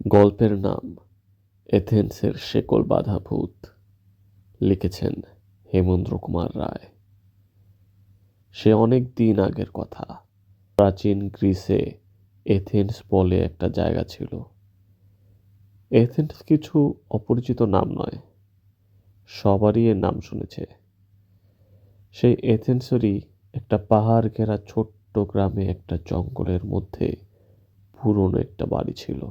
গল্পের নাম এথেন্সের শেকল বাঁধা ভূত। লিখেছেন হেমেন্দ্র কুমার রায়। সে অনেক দিন আগের কথা। প্রাচীন গ্রিসে এথেন্স বলে একটা জায়গা ছিল। এথেন্স কিছু অপরিচিত নাম নয়, সবারই এর নাম শুনেছে। সেই এথেন্সেরই একটা পাহাড় ঘেরা ছোট্ট গ্রামে একটা জঙ্গলের মধ্যে পুরনো একটা বাড়ি ছিল।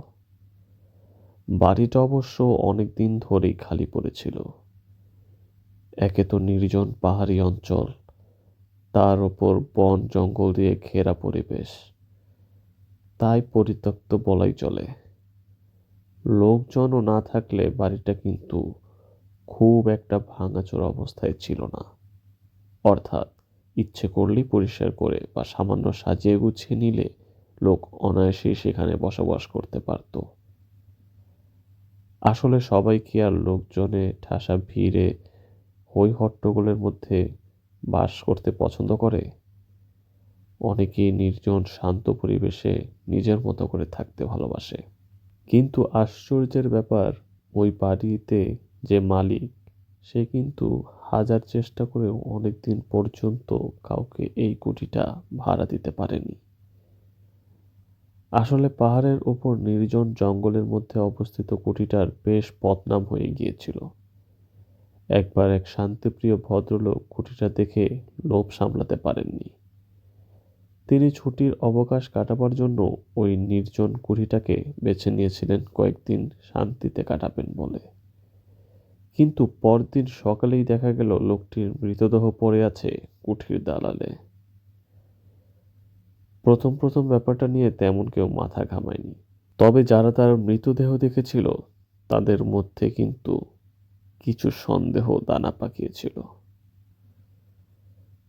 বাড়িটা অবশ্য অনেক দিন ধরেই খালি পড়েছিল। একে তো নির্জন পাহাড়ি অঞ্চল, তার ওপর বন জঙ্গল দিয়ে ঘেরা পরিবেশ, তাই পরিত্যক্ত বলাই চলে। লোকজনও না থাকলে বাড়িটা কিন্তু খুব একটা ভাঙাচোরা অবস্থায় ছিল না। অর্থাৎ ইচ্ছে করলেই পরিষ্কার করে বা সামান্য সাজিয়ে গুছিয়ে নিলে লোক অনায়াসেই সেখানে বসবাস করতে পারত। আসলে সবাই কি আর লোকজনে ঠাসা ভিড়ে হই হট্টগোলের মধ্যে বাস করতে পছন্দ করে? অনেকেই নির্জন শান্ত পরিবেশে নিজের মতো করে থাকতে ভালোবাসে। কিন্তু আশ্চর্যের ব্যাপার, ওই বাড়িতে যে মালিক, সে কিন্তু হাজার চেষ্টা করেও অনেকদিন পর্যন্ত কাউকে এই কুঠিটা ভাড়া দিতে পারেনি। আসলে পাহাড়ের ওপর নির্জন জঙ্গলের মধ্যে অবস্থিত কুঠিটার বেশ বদনাম হয়ে গিয়েছিল। একবার এক শান্তিপ্রিয় ভদ্রলোক কুঠিটা দেখে লোভ সামলাতে পারেননি। তিনি ছুটির অবকাশ কাটাবার জন্য ওই নির্জন কুঠিটাকে বেছে নিয়েছিলেন কয়েকদিন শান্তিতে কাটাবেন বলে। কিন্তু পরদিন সকালেই দেখা গেল লোকটির মৃতদেহ পড়ে আছে কুঠির দালানে। প্রথম প্রথম ব্যাপারটা নিয়ে তেমন কেউ মাথা ঘামায়নি, তবে যারা তার মৃতদেহ দেখেছিল তাদের মধ্যে কিন্তু কিছু সন্দেহ দানা পাকিয়েছিল।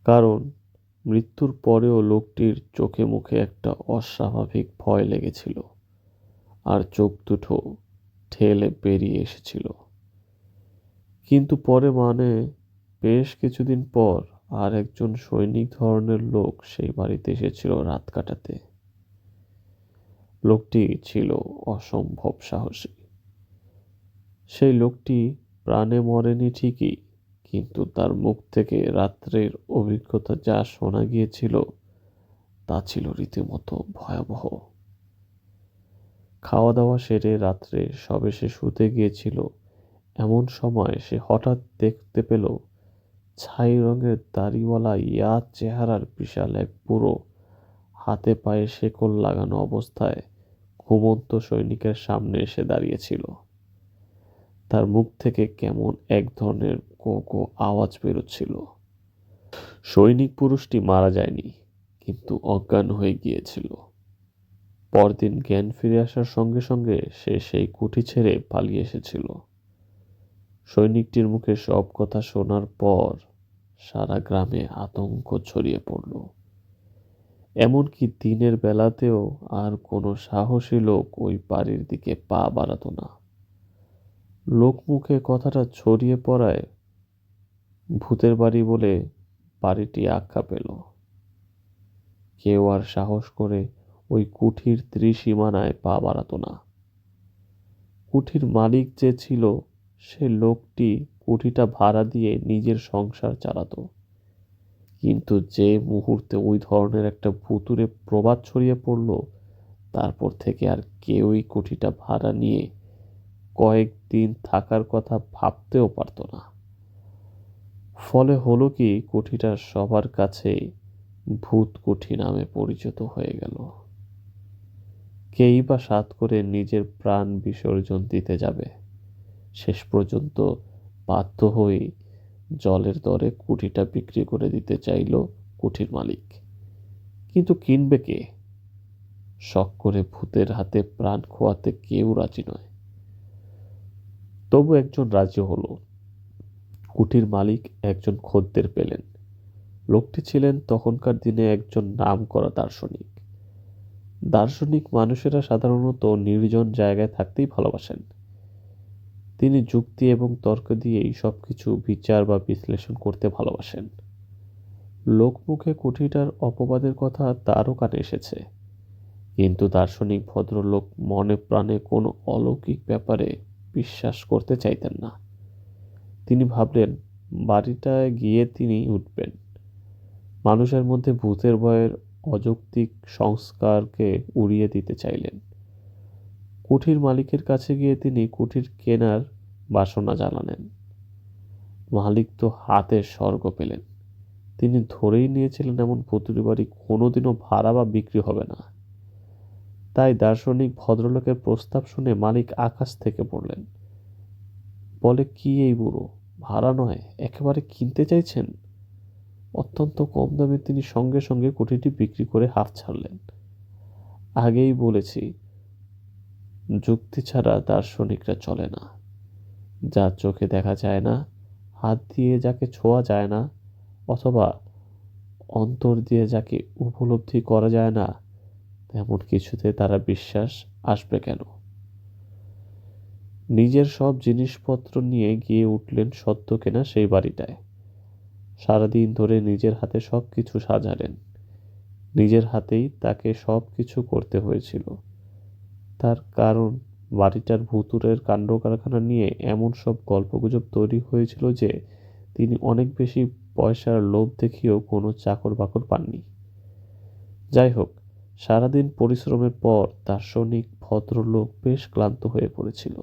কারণ মৃত্যুর পরেও লোকটির চোখে মুখে একটা অস্বাভাবিক ভয় লেগেছিল, আর চোখ দুটো ঠেলে বেরিয়ে এসেছিল। কিন্তু পরে বেশ কিছুদিন পর আর একজন সৈনিক ধরনের লোক সেই বাড়িতে এসেছিল রাত কাটাতে। লোকটি ছিল অসম্ভব সাহসী। সেই লোকটি প্রাণে মরেনি ঠিকই, কিন্তু তার মুখ থেকে রাত্রের অভিজ্ঞতা যা শোনা গিয়েছিল তা ছিল রীতিমতো ভয়াবহ। খাওয়া দাওয়া সেরে রাত্রে সবে সে শুতে গিয়েছিল, এমন সময় সে হঠাৎ দেখতে পেল ছাই রঙের দাড়িওয়ালা চেহারার বিশাল এক বুড়ো হাতে পায়ে শেকল লাগানো অবস্থায় ঘুমন্ত সৈনিকের সামনে এসে দাঁড়িয়েছিল। তার মুখ থেকে কেমন এক ধরনের কো কো আওয়াজ বেরোচ্ছিল। সৈনিক পুরুষটি মারা যায়নি, কিন্তু অজ্ঞান হয়ে গিয়েছিল। পরদিন জ্ঞান ফিরে আসার সঙ্গে সঙ্গে সে সেই কুঠি ছেড়ে পালিয়ে এসেছিল। সৈনিকটির মুখে সব কথা শোনার পর সারা গ্রামে আতঙ্ক ছড়িয়ে পড়ল। এমনকি দিনের বেলাতেও আর কোনো সাহসী লোক ওই বাড়ির দিকে পা বাড়াতো না। লোকমুখে কথাটা ছড়িয়ে পড়ায় ভূতের বাড়ি বলে বাড়িটি আখ্যা পেল। কেউ আর সাহস করে ওই কুঠির ত্রিসীমানায় পা বাড়াতো না। কুঠির মালিক যে ছিল, সে লোকটি কুঠিটা ভাড়া দিয়ে নিজের সংসার চালাতো। কিন্তু যে মুহূর্তে ওই ধরনের একটা ভুতুড়ে প্রবাদ ছড়িয়ে পড়ল, তারপর থেকে আর কেউই কুঠিটা ভাড়া নিয়ে কয়েকদিন থাকার কথা ভাবতেও পারত না। ফলে হলো কি, কুঠিটা সবার কাছে ভূত কুঠি নামে পরিচিত হয়ে গেল। কেই বা সাধ করে নিজের প্রাণ বিসর্জন দিতে যাবে, শেষ পর্যন্ত বাধ্য হয়ে জলের দরে কুঠিটা বিক্রি করে দিতে চাইল কুঠির মালিক। কিন্তু কিনবে কে? শখ করে ভূতের হাতে প্রাণ খোয়াতে কেউ রাজি নয়। তবু একজন রাজি হলো। কুঠির মালিক একজন খদ্দের পেলেন। লোকটি ছিলেন তখনকার দিনে একজন নামকরা দার্শনিক। দার্শনিক মানুষেরা সাধারণত নির্জন জায়গায় থাকতেই ভালোবাসেন। তিনি যুক্তি এবং তর্ক দিয়েই সবকিছু বিচার বা বিশ্লেষণ করতে ভালোবাসেন। লোকমুখে কুঠিটার অপবাদের কথা তারও কানে এসেছে, কিন্তু দার্শনিক ভদ্রলোক মনে প্রাণে কোনো অলৌকিক ব্যাপারে বিশ্বাস করতে চাইতেন না। তিনি ভাবলেন বাড়িটায় গিয়ে তিনি উঠবেন। মানুষের মধ্যে ভূতের ভয়ের অযৌক্তিক সংস্কারকে উড়িয়ে দিতে চাইলেন। কুঠির মালিকের কাছে গিয়ে তিনি কুঠির কেনার বাসনা জানালেন। মালিক তো হাতের স্বর্গ পেলেন। তিনি ধরেই নিয়েছিলেন এমন ভুতুড়ে বাড়ি কোনোদিনও ভাড়া বা বিক্রি হবে না। তাই দার্শনিক ভদ্রলোকের প্রস্তাব শুনে মালিক আকাশ থেকে পড়লেন। বলে, কি এই বুড়ো, ভাড়া নয় একেবারে কিনতে চাইছেন? অত্যন্ত কম দামে তিনি সঙ্গে সঙ্গে কুঠিরটি বিক্রি করে হাফ ছাড়লেন। আগেই বলেছি, যুক্তি ছাড়া দার্শনিকরা চলে না। যা চোখে দেখা যায় না, হাত দিয়ে যাকে ছোঁয়া যায় না, অথবা অন্তর দিয়ে যাকে উপলব্ধি করা যায় না, তেমন কিছুতে তারা বিশ্বাস আসবে কেন? নিজের সব জিনিসপত্র নিয়ে গিয়ে উঠলেন সদ্য কেনা সেই বাড়িটায়। সারাদিন ধরে নিজের হাতে সব কিছু সাজালেন। নিজের হাতেই তাকে সব কিছু করতে হয়েছিল। তার কারণ বাড়িটার ভূতুড়ের কাণ্ডকারখানা নিয়ে এমন সব গল্পগুজব তৈরি হয়েছিল যে তিনি অনেক বেশি পয়সার লোভ দেখিয়েও কোনো চাকর বাকর পাননি। যাই হোক, সারাদিন পরিশ্রমের পর দার্শনিক ভদ্রলোক বেশ ক্লান্ত হয়ে পড়েছিল।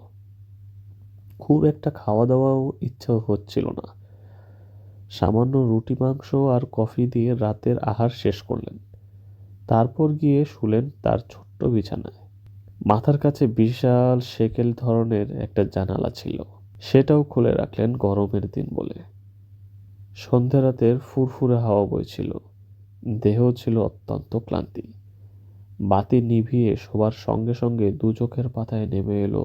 খুব একটা খাওয়া দাওয়াও ইচ্ছা হচ্ছিল না। সামান্য রুটি মাংস আর কফি দিয়ে রাতের আহার শেষ করলেন। তারপর গিয়ে শুলেন তার ছোট্ট বিছানায়। মাথার কাছে বিশাল সেকেল ধরনের একটা জানালা ছিল, সেটাও খুলে রাখলেন গরমের দিন বলে। সন্ধে রাতের ফুরফুরে হাওয়া বইছিল। দেহ ছিল অত্যন্ত ক্লান্তি। বাতি নিভিয়ে শোবার সঙ্গে সঙ্গে দু চোখের পাতায় নেমে এলো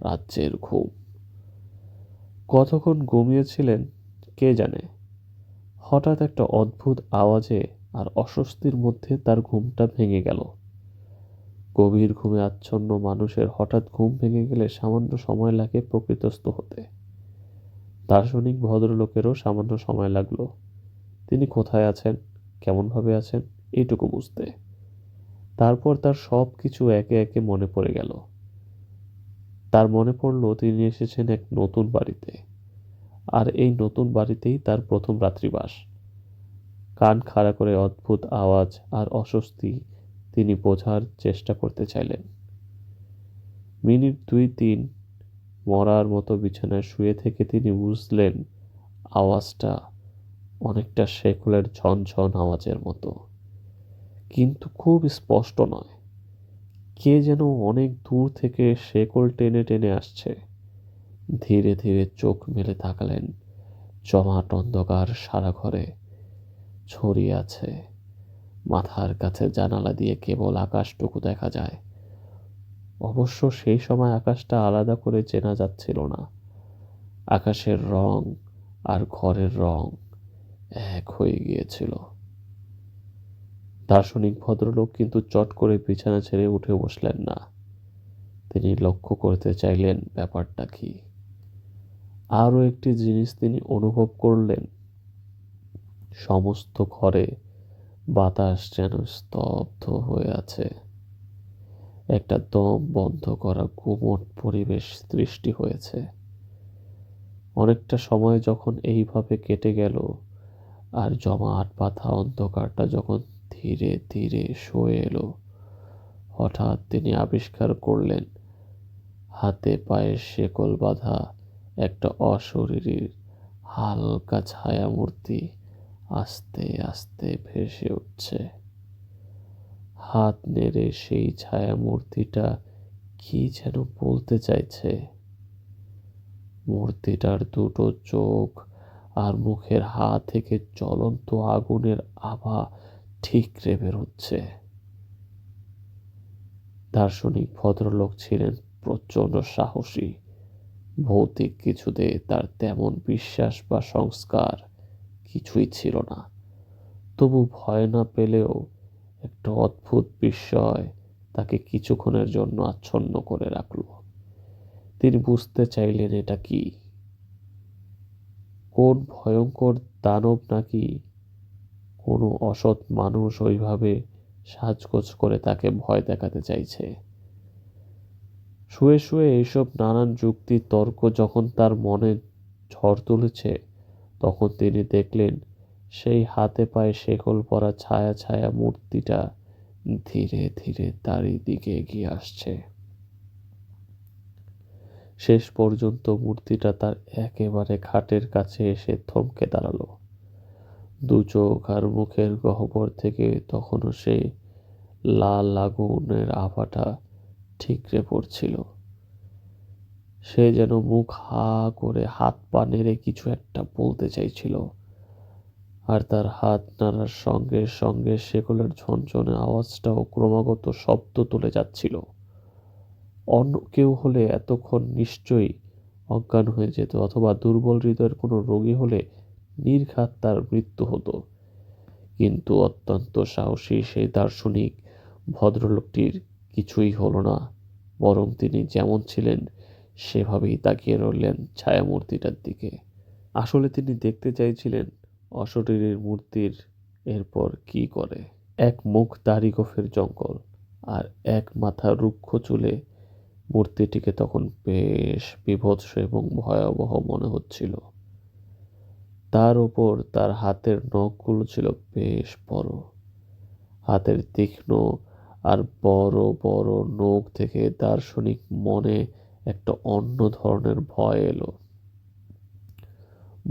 রাজ্যের ঘুম। কতক্ষণ ঘুমিয়েছিলেন কে জানে। হঠাৎ একটা অদ্ভুত আওয়াজে আর অস্বস্তির মধ্যে তার ঘুমটা ভেঙে গেল। গভীর ঘুমে আচ্ছন্ন মানুষের হঠাৎ ঘুম ভেঙে গেলে সামান্য সময় লাগে প্রকৃতস্থ হতে। দার্শনিক ভদ্রলোকেরও সামান্য সময় লাগলো তিনি কোথায় আছেন, কেমনভাবে আছেন, এইটুকু বুঝতে। তারপর তার সব কিছু একে একে মনে পড়ে গেল। তার মনে পড়ল তিনি এসেছেন এক নতুন বাড়িতে, আর এই নতুন বাড়িতেই তার প্রথম রাত্রিবাস। কান খাড়া করে অদ্ভুত আওয়াজ আর অস্বস্তি তিনি বোঝার চেষ্টা করতে চাইলেন। মিনিট দুই তিন মরার মতো বিছানায় শুয়ে থেকে তিনি বুঝলেন আওয়াজটা অনেকটা শেকলের ঝনঝন আওয়াজের মতো, কিন্তু খুব স্পষ্ট নয়। কে যেন অনেক দূর থেকে শেকল টেনে টেনে আসছে। ধীরে ধীরে চোখ মেলে তাকালেন। জমাট অন্ধকার সারা ঘরে ছড়িয়ে আছে। মাথার কাছে জানালা দিয়ে কেবল আকাশটুকু দেখা যায়। অবশ্য সেই সময় আকাশটা আলাদা করে চেনা যাচ্ছিল না। আকাশের রং আর ঘরের রং এক হয়ে গিয়েছিল। দার্শনিক ভদ্রলোক কিন্তু চট করে বিছানা ছেড়ে উঠে বসলেন না। তিনি লক্ষ্য করতে চাইলেন ব্যাপারটা কি। আরও একটি জিনিস তিনি অনুভব করলেন, সমস্ত ঘরে বাতাস যেন স্তব্ধ হয়ে আছে। একটা দম বন্ধ করা গুমট পরিবেশ সৃষ্টি হয়েছে। অনেকটা সময় যখন এইভাবে কেটে গেল, আর জমাট বাঁধা অন্ধকারটা যখন ধীরে ধীরে সয়ে এলো, হঠাৎ তিনি আবিষ্কার করলেন হাতে পায়ে শেকল বাঁধা একটা অশরীরী হালকা ছায়ামূর্তি আস্তে আস্তে ভেসে উঠছে। হাত নেড়ে সেই ছায়ামূর্তিটা কি যেন বলতে চাইছে। মূর্তিটার দুটো চোখ আর মুখের হাত থেকে জ্বলন্ত আগুনের আভা ঠিকরে বেরোচ্ছে। দার্শনিক ভদ্রলোক ছিলেন প্রচণ্ড সাহসী। ভৌতিক কিছুতে তার তেমন বিশ্বাস বা সংস্কার কিছুই ছিল না। তবু ভয় না পেলেও একটা অদ্ভুত বিস্ময় তাকে কিছুক্ষণের জন্য আচ্ছন্ন করে রাখল। তিনি বুঝতে চাইলেন এটা কি, কোন ভয়ঙ্কর দানব নাকি কোনো অসৎ মানুষ ওইভাবে সাজগোজ করে তাকে ভয় দেখাতে চাইছে। শুয়ে শুয়ে এইসব নানান যুক্তি তর্ক যখন তার মনে ঝড় তুলেছে, তখন তিনি দেখলেন সেই হাতে পায়ে শেকল পরা ছায়া ছায়া মূর্তিটা ধীরে ধীরে তারই দিকে এগিয়ে আসছে। শেষ পর্যন্ত মূর্তিটা তার একেবারে খাটের কাছে এসে থমকে দাঁড়ালো। দু চোখ আর মুখের গহ্বর থেকে তখনও সেই লাল আগুনের আভাটা ঠিকরে পড়ছিল। সে যেন মুখ হা করে হাত পা নেড়ে কিছু একটা বলতে চাইছিল, আর তার হাত নাড়ার সঙ্গে সঙ্গে শেকলের ঝনঝনে আওয়াজটাও ক্রমাগত শব্দ তুলে যাচ্ছিল। অন্য কেউ হলে এতক্ষণ নিশ্চয়ই অজ্ঞান হয়ে যেত, অথবা দুর্বল হৃদয়ের কোনো রোগী হলে নির্ঘাত তার মৃত্যু হতো। কিন্তু অত্যন্ত সাহসী সেই দার্শনিক ভদ্রলোকটির কিছুই হলো না, বরং তিনি যেমন ছিলেন সেভাবেই তাকিয়ে রইলেন ছায়ামূর্তিটার দিকে। আসলে তিনি দেখতে চাইছিলেন অশরীরীর মূর্তির এরপর কি করে। এক মুখ দাড়ি গোঁফের জঙ্গল আর এক মাথা রুক্ষ চুলে মূর্তিটিকে তখন বেশ বীভৎস এবং ভয়াবহ মনে হচ্ছিল। তার ওপর তার হাতের নখগুলো ছিল বেশ বড়। হাতের তীক্ষ্ণ আর বড় বড় নখ থেকে দার্শনিক মনে একটা অন্য ধরনের ভয় এলো।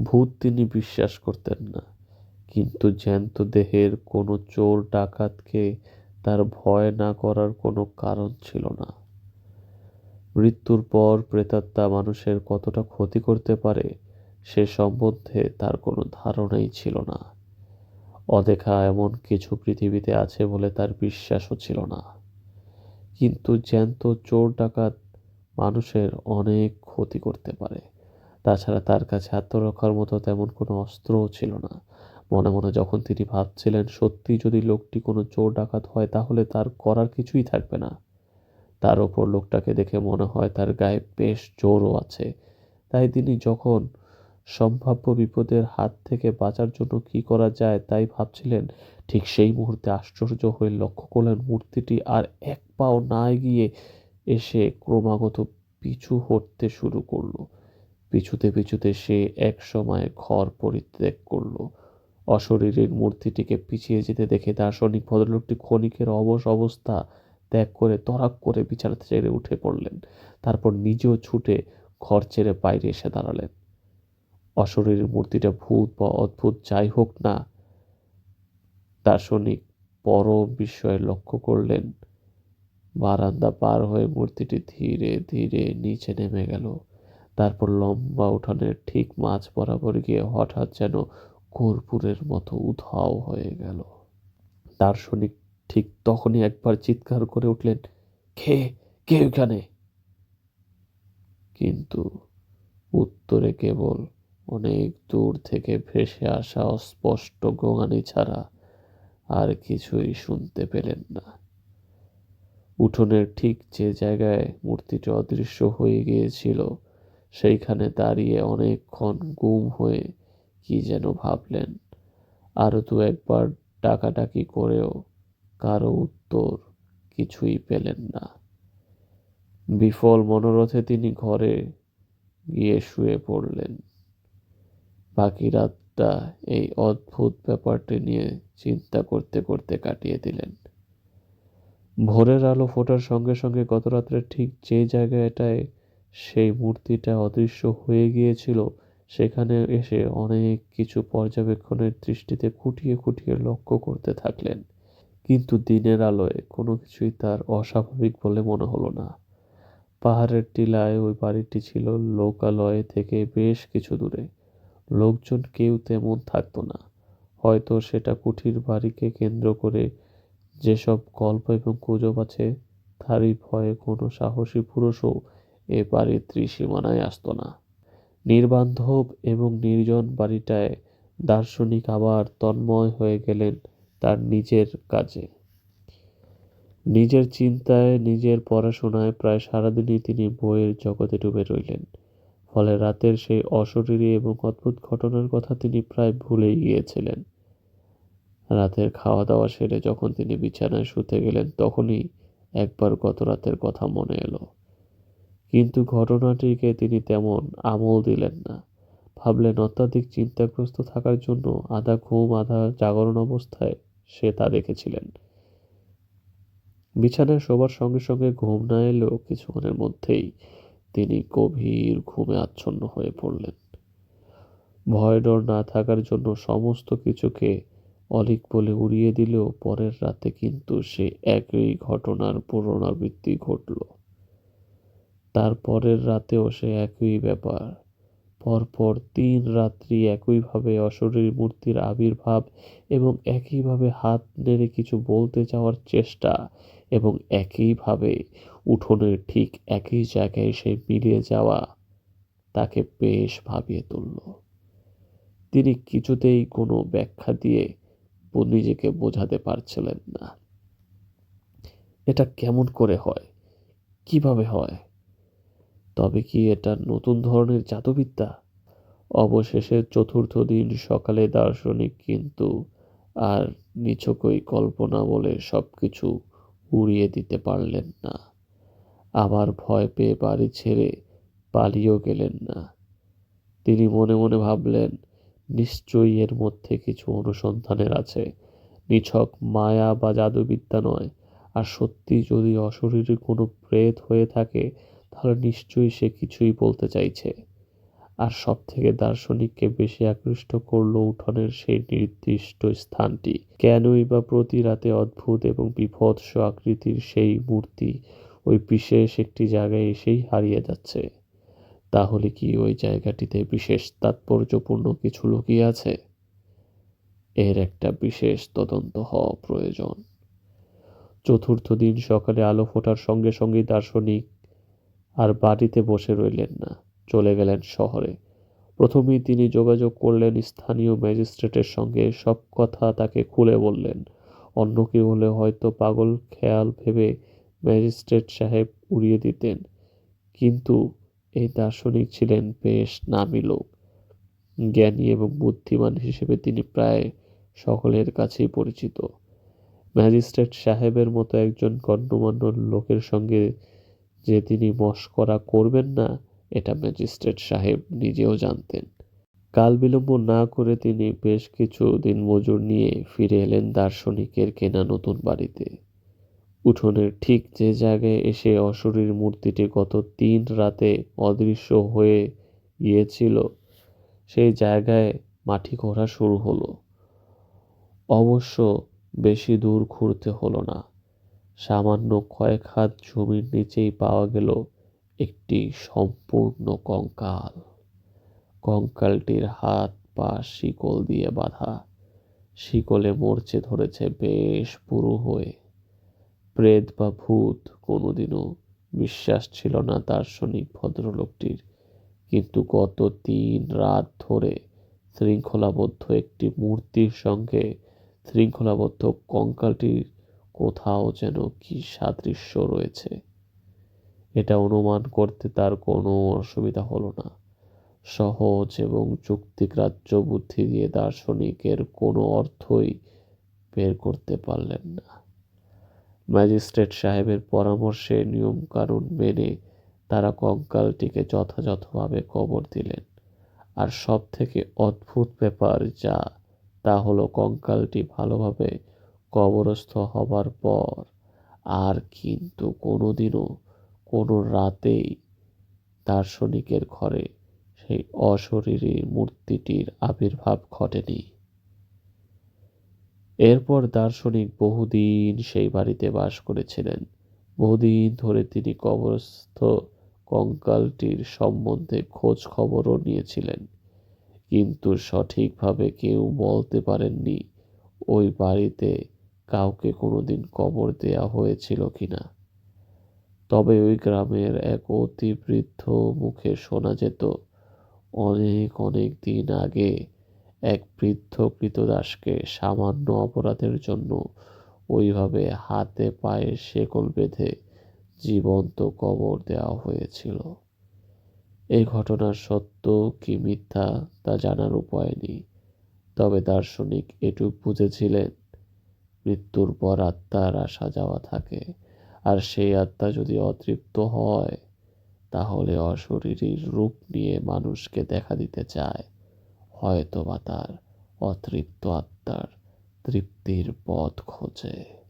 ভূত তিনি বিশ্বাস করতেন না, কিন্তু জ্যান্ত দেহের কোনো চোর ডাকাতকে তার ভয় না করার কোনো কারণ ছিল না। মৃত্যুর পর প্রেতাত্মা মানুষের কতটা ক্ষতি করতে পারে সে সম্বন্ধে তার কোনো ধারণাই ছিল না। অদেখা এমন কিছু পৃথিবীতে আছে বলে তার বিশ্বাসও ছিল না। কিন্তু জ্যান্ত চোর ডাকাত মানুষের অনেক ক্ষতি করতে পারে। তাছাড়া তার কাছে আত্মরক্ষার মতো তেমন কোনো অস্ত্রও ছিল না। মনে মনে যখন তিনি ভাবছিলেন সত্যি যদি লোকটি কোনো চোর ডাকাত হয় তাহলে তার করার কিছুই থাকবে না। তার ওপর লোকটাকে দেখে মনে হয় তার গায়ে বেশ জোরও আছে। তাই তিনি যখন সম্ভাব্য বিপদের হাত থেকে বাঁচার জন্য কি করা যায় তাই ভাবছিলেন, ঠিক সেই মুহূর্তে আশ্চর্য হয়ে লক্ষ্য করলেন মূর্তিটি আর এক পাও না এগিয়ে এসে ক্রমাগত পিছু হটতে শুরু করলো। পিছুতে পিছুতে সে এক সময় ঘর পরিত্যাগ করলো। অশরীরীর মূর্তিটিকে পিছিয়ে যেতে দেখে দার্শনিক ভদ্রলোকটি ক্ষণিকের অবশ অবস্থা ত্যাগ করে তড়াক করে বিছানা ছেড়ে উঠে পড়লেন। তারপর নিজেও ছুটে ঘর ছেড়ে বাইরে এসে দাঁড়ালেন। অশরীরীর মূর্তিটা ভূত বা অদ্ভুত যাই হোক না, দার্শনিক পরম বিস্ময়ে লক্ষ্য করলেন বারান্দা পার হয়ে মূর্তিটি ধীরে ধীরে নিচে নেমে গেল। তারপর লম্বা উঠানের ঠিক মাঝ বরাবর গিয়ে হঠাৎ যেন কর্পূরের মতো উধাও হয়ে গেল। দার্শনিক ঠিক তখনই একবার চিৎকার করে উঠলেন, কে কে ওখানে? কিন্তু উত্তরে কেবল অনেক দূর থেকে ভেসে আসা অস্পষ্ট গোঙানি ছাড়া আর কিছুই শুনতে পেলেন না। উঠোনের ঠিক যে জায়গায় মূর্তিটি অদৃশ্য হয়ে গিয়েছিল সেইখানে দাঁড়িয়ে অনেকক্ষণ গুম হয়ে কি যেন ভাবলেন। আরো দু একবার ডাকাডাকি করেও কারো উত্তর কিছুই পেলেন না। বিফল মনোরথে তিনি ঘরে গিয়ে শুয়ে পড়লেন। বাকি রাতটা এই অদ্ভুত ব্যাপারটি নিয়ে চিন্তা করতে করতে কাটিয়ে দিলেন। ভোরের আলো ফোটার সঙ্গে সঙ্গে গত রাত্রে ঠিক যে জায়গাটায় সেই মূর্তিটা অদৃশ্য হয়ে গিয়েছিল সেখানে এসে অনেক কিছু পর্যবেক্ষণের দৃষ্টিতে খুঁটিয়ে খুঁটিয়ে লক্ষ্য করতে থাকলেন। কিন্তু দিনের আলোয় কোনো কিছুই তার অস্বাভাবিক বলে মনে হলো না। পাহাড়ের টিলায় ওই বাড়িটি ছিল লোকালয় থেকে বেশ কিছু দূরে। লোকজন কেউ তেমন থাকতো না। হয়তো সেটা কুঠির বাড়িকে কেন্দ্র করে যেসব গল্প এবং গুজব আছে তারই ভয়ে কোনো সাহসী পুরুষও এ বাড়ির ত্রিসীমানায় আসতো না। নির্বান্ধব এবং নির্জন বাড়িটায় দার্শনিক আবার তন্ময় হয়ে গেলেন তার নিজের কাজে। নিজের চিন্তায় নিজের পড়াশোনায় প্রায় সারাদিনই তিনি বইয়ের জগতে ডুবে রইলেন। ফলে রাতের সেই অশরীরী এবং অদ্ভুত ঘটনার কথা তিনি প্রায় ভুলেই গিয়েছিলেন। রাতের খাওয়া দাওয়া সেরে যখন তিনি বিছানায় শুতে গেলেন তখনই একবার গত রাতের কথা মনে এলো। কিন্তু ঘটনাটিকে তিনি তেমন আমল দিলেন না। ভাবলেন অত্যাধিক চিন্তাগ্রস্ত থাকার জন্য আধা ঘুম আধা জাগরণ অবস্থায় সে তা দেখেছিলেন। বিছানায় শোবার সঙ্গে সঙ্গে ঘুম না এলেও কিছুক্ষণের মধ্যেই তিনি গভীর ঘুমে আচ্ছন্ন হয়ে পড়লেন। ভয় ডর না থাকার জন্য সমস্ত কিছুকে অলীক বলে উড়িয়ে দিলেও পরের রাতে কিন্তু সে একই ঘটনার পুনরাবৃত্তি ঘটল। তার পরের রাতেও সে একই ব্যাপার। পরপর ৩ রাত্রি একইভাবে অশরীরী মূর্তির আবির্ভাব এবং একইভাবে হাত নেড়ে কিছু বলতে যাওয়ার চেষ্টা এবং একইভাবে উঠোনের ঠিক একই জায়গায় সে মিলিয়ে যাওয়া তাকে বেশ ভাবিয়ে তুলল। তিনি কিছুতেই কোনো ব্যাখ্যা দিয়ে নিজেকে বোঝাতে পারছিলেন না। এটা কেমন করে হয়? কিভাবে হয়? তবে কি এটা নতুন ধরনের জাদুবিদ্যা? অবশেষে চতুর্থ দিন সকালে দার্শনিক কিন্তু আর নিছকই কল্পনা বলে সবকিছু উড়িয়ে দিতে পারলেন না। আবার ভয় পেয়ে বাড়ি ছেড়ে পালিয়েও গেলেন না। তিনি মনে মনে ভাবলেন, নিশ্চয়ই এর মধ্যে কিছু অনুসন্ধানের আছে, নিছক মায়া বা জাদুবিদ্যা নয়। আর সত্যি যদি অশরীরী কোনো প্রেত হয়ে থাকে তাহলে নিশ্চয়ই সে কিছুই বলতে চাইছে। আর সব থেকে দার্শনিককে বেশি আকৃষ্ট করলো উঠোনের সেই নির্দিষ্ট স্থানটি। কেনই বা প্রতি রাতে অদ্ভুত এবং বীভৎস আকৃতির সেই মূর্তি ওই বিশেষ একটি জায়গায় এসেই হারিয়ে যাচ্ছে? তাহলে কি ওই জায়গাটিতে বিশেষ তাৎপর্যপূর্ণ কিছু লুকিয়ে আছে? এর একটা বিশেষ তদন্ত হওয়া প্রয়োজন। চতুর্থ দিন সকালে আলো ফোটার সঙ্গে সঙ্গেই দার্শনিক আর বাড়িতে বসে রইলেন না, চলে গেলেন শহরে। প্রথমেই তিনি যোগাযোগ করলেন স্থানীয় ম্যাজিস্ট্রেটের সঙ্গে, সব কথা তাকে খুলে বললেন। অন্য কেউ হলে হয়তো পাগল খেয়াল ভেবে ম্যাজিস্ট্রেট সাহেব উড়িয়ে দিতেন, কিন্তু এই দার্শনিক ছিলেন বেশ নামী লোক। জ্ঞানী এবং বুদ্ধিমান হিসেবে তিনি প্রায় সকলের কাছেই পরিচিত। ম্যাজিস্ট্রেট সাহেবের মতো একজন গণ্যমান্য লোকের সঙ্গে যে তিনি মশকরা করবেন না এটা ম্যাজিস্ট্রেট সাহেব নিজেও জানতেন। কাল বিলম্ব না করে তিনি বেশ কিছু দিন মজুর নিয়ে ফিরে এলেন দার্শনিকের কেনা নতুন বাড়িতে। উঠোনের ঠিক যে জায়গায় এসে অশরীরী মূর্তিটি গত ৩ রাতে অদৃশ্য হয়ে গিয়েছিল সেই জায়গায় মাটি খোঁড়া শুরু হলো। অবশ্য বেশি দূর ঘুরতে হলো না। সামান্য কয়েক হাত জমির নিচেই পাওয়া গেল একটি সম্পূর্ণ কঙ্কাল। কঙ্কালটির হাত পা শিকল দিয়ে বাঁধা, শিকলে মরচে ধরেছে বেশ পুরু হয়ে। প্রেত বা ভূত কোনোদিনও বিশ্বাস ছিল না দার্শনিক ভদ্রলোকটির, কিন্তু গত ৩ রাত ধরে শৃঙ্খলাবদ্ধ একটি মূর্তির সঙ্গে শৃঙ্খলাবদ্ধ কঙ্কালটির কোথাও যেন কি সাদৃশ্য রয়েছে। এটা অনুমান করতে তার কোনো অসুবিধা হলো না। সহজ এবং যুক্তিগ্রাহ্য বুদ্ধি দিয়ে দার্শনিকের কোনো অর্থই বের করতে পারলেন না। ম্যাজিস্ট্রেট সাহেবের পরামর্শে নিয়মকানুন মেনে তারা কঙ্কালটিকে যথাযথভাবে কবর দিলেন। আর সব থেকে অদ্ভুত ব্যাপার যা তা হলো কঙ্কালটি ভালোভাবে কবরস্থ হবার পর আর কিন্তু কোনোদিনও কোনো রাতেই দার্শনিকের ঘরে সেই অশরীরী মূর্তিটির আবির্ভাব ঘটেনি। এরপর দার্শনিক বহুদিন সেই বাড়িতে বাস করেছিলেন। বহুদিন ধরে তিনি কবরস্থ কঙ্কালটির সম্বন্ধে খোঁজ খবরও নিয়েছিলেন, কিন্তু সঠিকভাবে কেউ বলতে পারেননি ওই বাড়িতে কাউকে কোনোদিন কবর দেয়া হয়েছিল কিনা। তবে ওই গ্রামের এক অতি বৃদ্ধ মুখে শোনা যেত অনেক অনেক দিন আগে এক বৃদ্ধ ক্রীতদাসকে সামান্য অপরাধের জন্য ওইভাবে হাতে পায়ে শেকল বেঁধে জীবন্ত কবর দেওয়া হয়েছিল। এই ঘটনার সত্য কি মিথ্যা তা জানার উপায় নেই, তবে দার্শনিক এটুক বুঝেছিলেন, মৃত্যুর পর আত্মার আসা যাওয়া থাকে, আর সেই আত্মা যদি অতৃপ্ত হয় তাহলে অশরীরী রূপ নিয়ে মানুষকে দেখা দিতে চায়, হয়তো বা তার অতৃপ্ত আত্মার তৃপ্তির পথ খোঁজে।